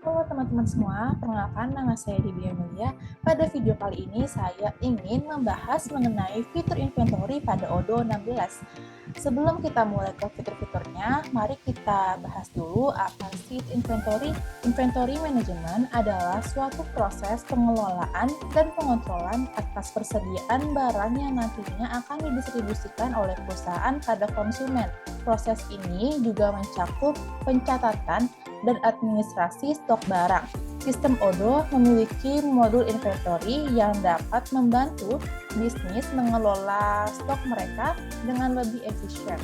Halo teman-teman semua, perkenalkan nama saya Debbie Amelia. Pada video kali ini saya ingin membahas mengenai fitur inventory pada Odoo 16. Sebelum kita mulai ke fitur-fiturnya, mari kita bahas dulu apa sih inventory. Inventory management adalah suatu proses pengelolaan dan pengontrolan atas persediaan barang yang nantinya akan didistribusikan oleh perusahaan pada konsumen. Proses ini juga mencakup pencatatan dan administrasi stok barang. Sistem Odoo memiliki modul inventory yang dapat membantu bisnis mengelola stok mereka dengan lebih efisien.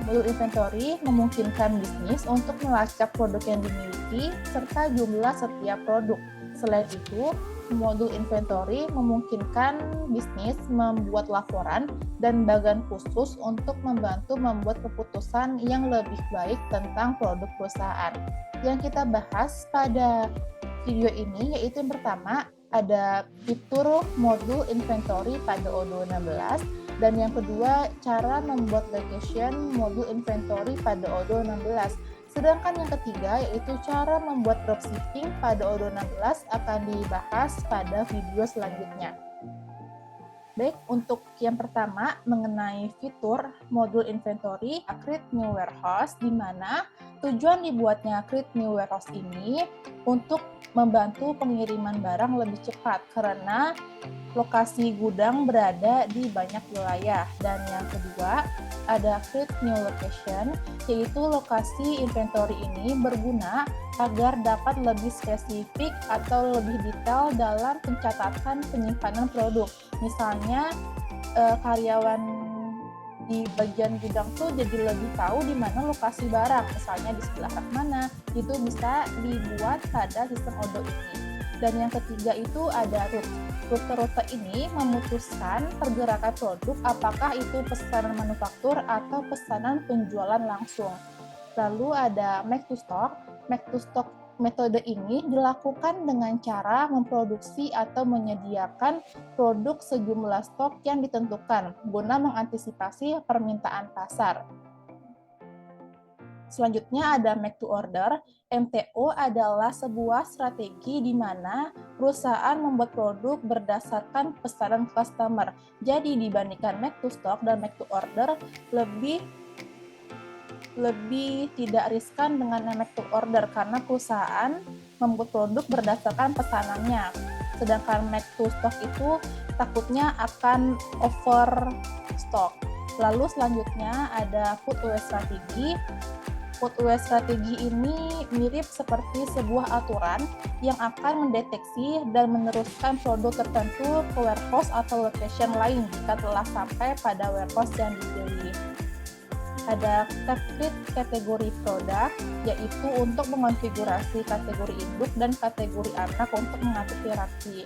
Modul inventory memungkinkan bisnis untuk melacak produk yang dimiliki serta jumlah setiap produk. Selain itu, modul inventory memungkinkan bisnis membuat laporan dan bagan khusus untuk membantu membuat keputusan yang lebih baik tentang produk perusahaan. Yang kita bahas pada video ini yaitu yang pertama ada fitur modul inventory pada Odoo 16 dan yang kedua cara membuat location modul inventory pada Odoo 16. Sedangkan yang ketiga yaitu cara membuat dropshipping pada Odoo 16 akan dibahas pada video selanjutnya. Baik, untuk yang pertama mengenai fitur modul inventory Create New Warehouse, di mana tujuan dibuatnya Create New Warehouse ini untuk membantu pengiriman barang lebih cepat karena lokasi gudang berada di banyak wilayah. Dan yang kedua ada Create New Location, yaitu lokasi inventory ini berguna agar dapat lebih spesifik atau lebih detail dalam pencatatan penyimpanan produk. Misalnya karyawan di bagian gudang tuh jadi lebih tahu di mana lokasi barang, misalnya di sebelah mana, itu bisa dibuat pada sistem Odoo ini. Dan yang ketiga itu ada route. Rute-rute ini memutuskan pergerakan produk apakah itu pesanan manufaktur atau pesanan penjualan langsung. Lalu ada make to stock. Make to stock metode ini dilakukan dengan cara memproduksi atau menyediakan produk sejumlah stok yang ditentukan guna mengantisipasi permintaan pasar. Selanjutnya ada make to order. MTO adalah sebuah strategi di mana perusahaan membuat produk berdasarkan pesanan customer. Jadi dibandingkan make to stock dan make to order lebih tidak riskan dengan make to order karena perusahaan membuat produk berdasarkan pesanannya. Sedangkan make to stock itu takutnya akan overstock. Lalu selanjutnya ada food waste strategy. Food waste strategi ini mirip seperti sebuah aturan yang akan mendeteksi dan meneruskan produk tertentu ke warehouse atau location lain jika telah sampai pada warehouse yang dipilih. Ada create kategori produk, yaitu untuk mengonfigurasi kategori induk dan kategori anak untuk mengatur hierarki.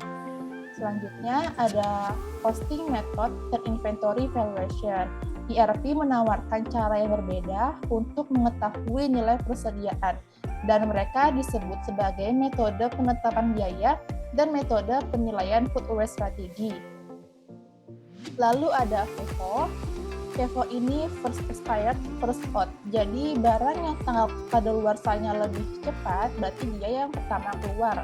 Selanjutnya ada costing method dan inventory valuation. ERP menawarkan cara yang berbeda untuk mengetahui nilai persediaan, dan mereka disebut sebagai metode penetapan biaya dan metode penilaian food waste strategi. Lalu ada FIFO. FIFO ini first expired, first out. Jadi barang yang tanggal kadaluarsanya lebih cepat, berarti dia yang pertama keluar.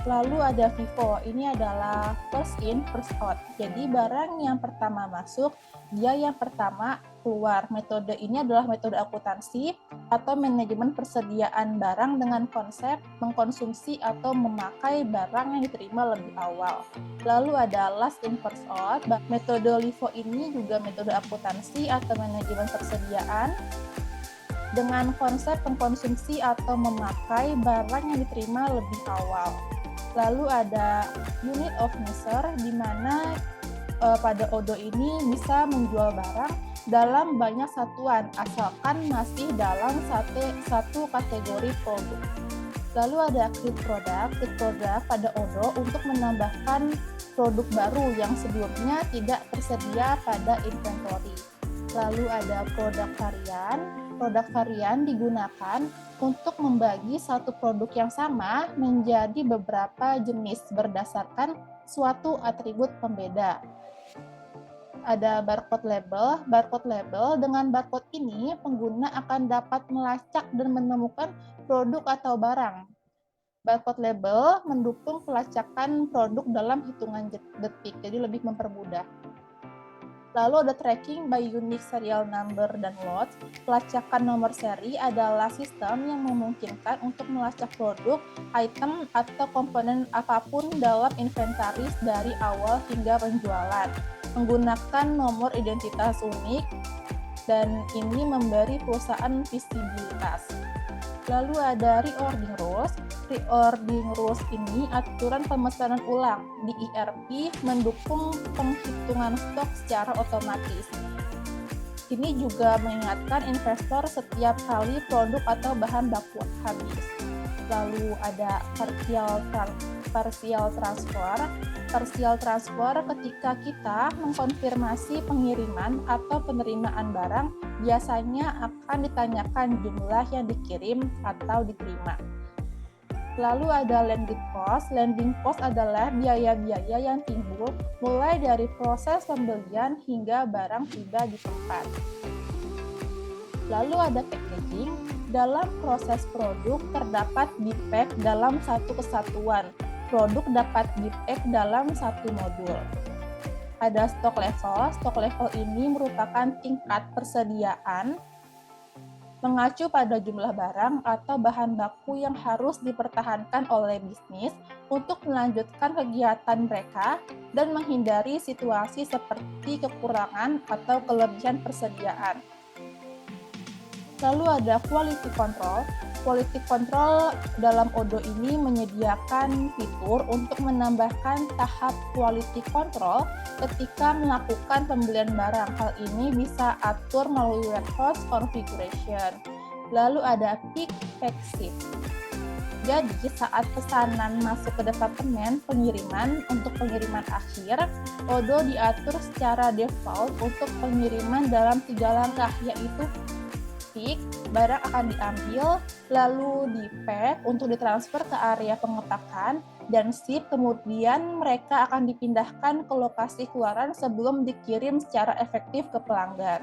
Lalu ada FIFO, ini adalah first in, first out. Jadi barang yang pertama masuk, dia yang pertama keluar. Metode ini adalah metode akuntansi atau manajemen persediaan barang dengan konsep mengkonsumsi atau memakai barang yang diterima lebih awal. Lalu ada last in, first out. Metode LIFO ini juga metode akuntansi atau manajemen persediaan dengan konsep mengkonsumsi atau memakai barang yang diterima lebih awal. Lalu ada unit of measure, di mana pada Odoo ini bisa menjual barang dalam banyak satuan, asalkan masih dalam satu kategori produk. Lalu ada create product pada Odoo untuk menambahkan produk baru yang sebelumnya tidak tersedia pada inventory. Lalu ada produk varian. Produk varian digunakan untuk membagi satu produk yang sama menjadi beberapa jenis berdasarkan suatu atribut pembeda. ada barcode label. Barcode label, dengan barcode ini pengguna akan dapat melacak dan menemukan produk atau barang. Barcode label mendukung pelacakan produk dalam hitungan detik, jadi lebih mempermudah. Lalu ada tracking by unique serial number dan lots. Pelacakan nomor seri adalah sistem yang memungkinkan untuk melacak produk, item, atau komponen apapun dalam inventaris dari awal hingga penjualan menggunakan nomor identitas unik, dan ini memberi perusahaan visibilitas. Lalu ada reordering rules. Reordering rules ini aturan pemesanan ulang di ERP mendukung penghitungan stok secara otomatis. Ini juga mengingatkan investor setiap kali produk atau bahan baku habis. Lalu ada partial transfer. Partial transfer ketika kita mengkonfirmasi pengiriman atau penerimaan barang, biasanya akan ditanyakan jumlah yang dikirim atau diterima. Lalu ada landing cost. Landing cost adalah biaya-biaya yang timbul mulai dari proses pembelian hingga barang tiba di tempat. Lalu ada packaging. Dalam proses produk terdapat dipack dalam satu kesatuan. Produk dapat dipack dalam satu modul. Ada stock level. Stock level ini merupakan tingkat persediaan mengacu pada jumlah barang atau bahan baku yang harus dipertahankan oleh bisnis untuk melanjutkan kegiatan mereka dan menghindari situasi seperti kekurangan atau kelebihan persediaan. Lalu ada quality control. Quality control dalam Odoo ini menyediakan fitur untuk menambahkan tahap quality control ketika melakukan pembelian barang. Hal ini bisa atur melalui warehouse configuration. Lalu ada pick, pack, ship. Jadi saat pesanan masuk ke departemen pengiriman untuk pengiriman akhir, Odoo diatur secara default untuk pengiriman dalam 3 langkah, yaitu pick, barang akan diambil, lalu di-pack untuk ditransfer ke area pengetakan, dan ship, kemudian mereka akan dipindahkan ke lokasi keluaran sebelum dikirim secara efektif ke pelanggan.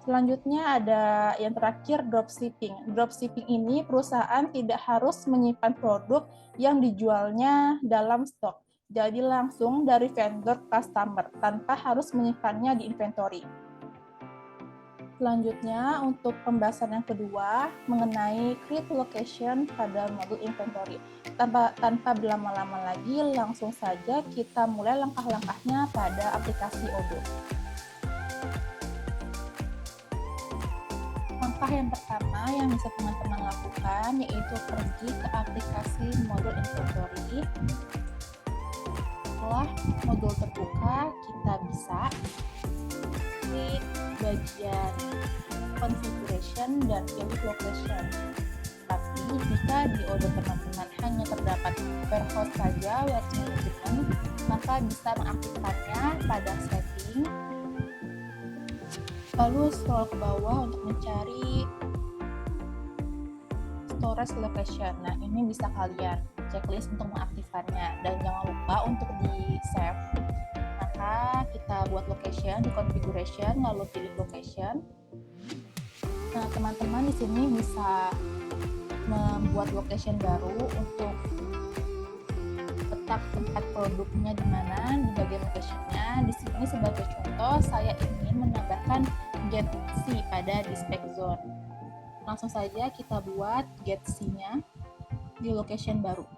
Selanjutnya ada yang terakhir, dropshipping. Dropshipping ini perusahaan tidak harus menyimpan produk yang dijualnya dalam stok, jadi langsung dari vendor ke customer tanpa harus menyimpannya di inventory. Selanjutnya, untuk pembahasan yang kedua mengenai create location pada modul inventory. Tanpa berlama-lama lagi, langsung saja kita mulai langkah-langkahnya pada aplikasi Odoo. Langkah yang pertama yang bisa teman-teman lakukan yaitu pergi ke aplikasi modul inventory. Setelah modul terbuka, kita bisa klik bagian configuration dan pilih location. Tapi jika di Odoo teman-teman hanya terdapat warehouse saja, warehouse management, maka bisa mengaktifkannya pada setting. Lalu scroll ke bawah untuk mencari storage location. Nah, ini bisa kalian checklist untuk mengaktifkannya, dan jangan lupa untuk di save. Maka kita buat location di configuration, lalu pilih location. Nah, teman-teman di sini bisa membuat location baru untuk letak tempat produknya di mana, di bagian locationnya. Di sini sebagai contoh, saya ingin menambahkan get C pada dispatch zone. Langsung saja kita buat get C-nya di location baru.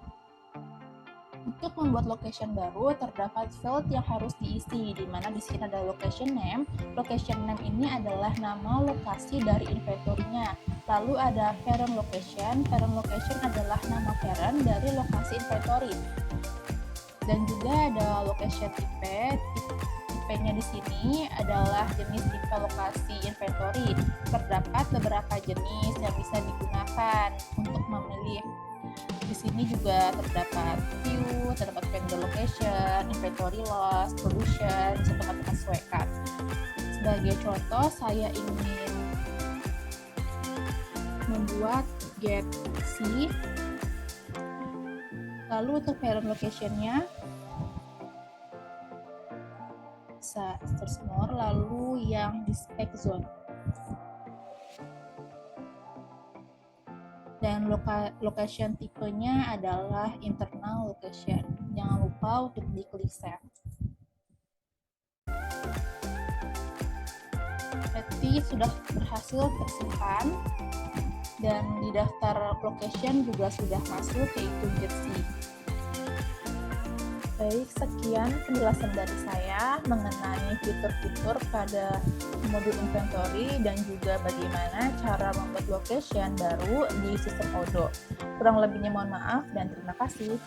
Untuk membuat location baru, terdapat field yang harus diisi, di mana di sini ada location name. Location name ini adalah nama lokasi dari inventory-nya. Lalu ada parent location. Parent location adalah nama parent dari lokasi inventory. Dan juga ada location type. Type-nya di sini adalah jenis tipe lokasi inventory. Terdapat beberapa jenis yang bisa digunakan untuk memilih. Di sini juga terdapat view, terdapat vendor location, inventory loss, production, bisa teman-teman sesuaikan. Sebagai contoh, saya ingin membuat get C. Lalu untuk parent location-nya, bisa search more, lalu yang inspect zone. Dan location tipenya adalah internal location. Jangan lupa untuk diklik save. Berarti sudah berhasil tersimpan, dan di daftar location juga sudah masuk, yaitu Jersey. Baik, sekian penjelasan dari saya mengenai fitur-fitur pada modul inventory dan juga bagaimana cara membuat location baru di sistem Odoo. Kurang lebihnya mohon maaf dan terima kasih.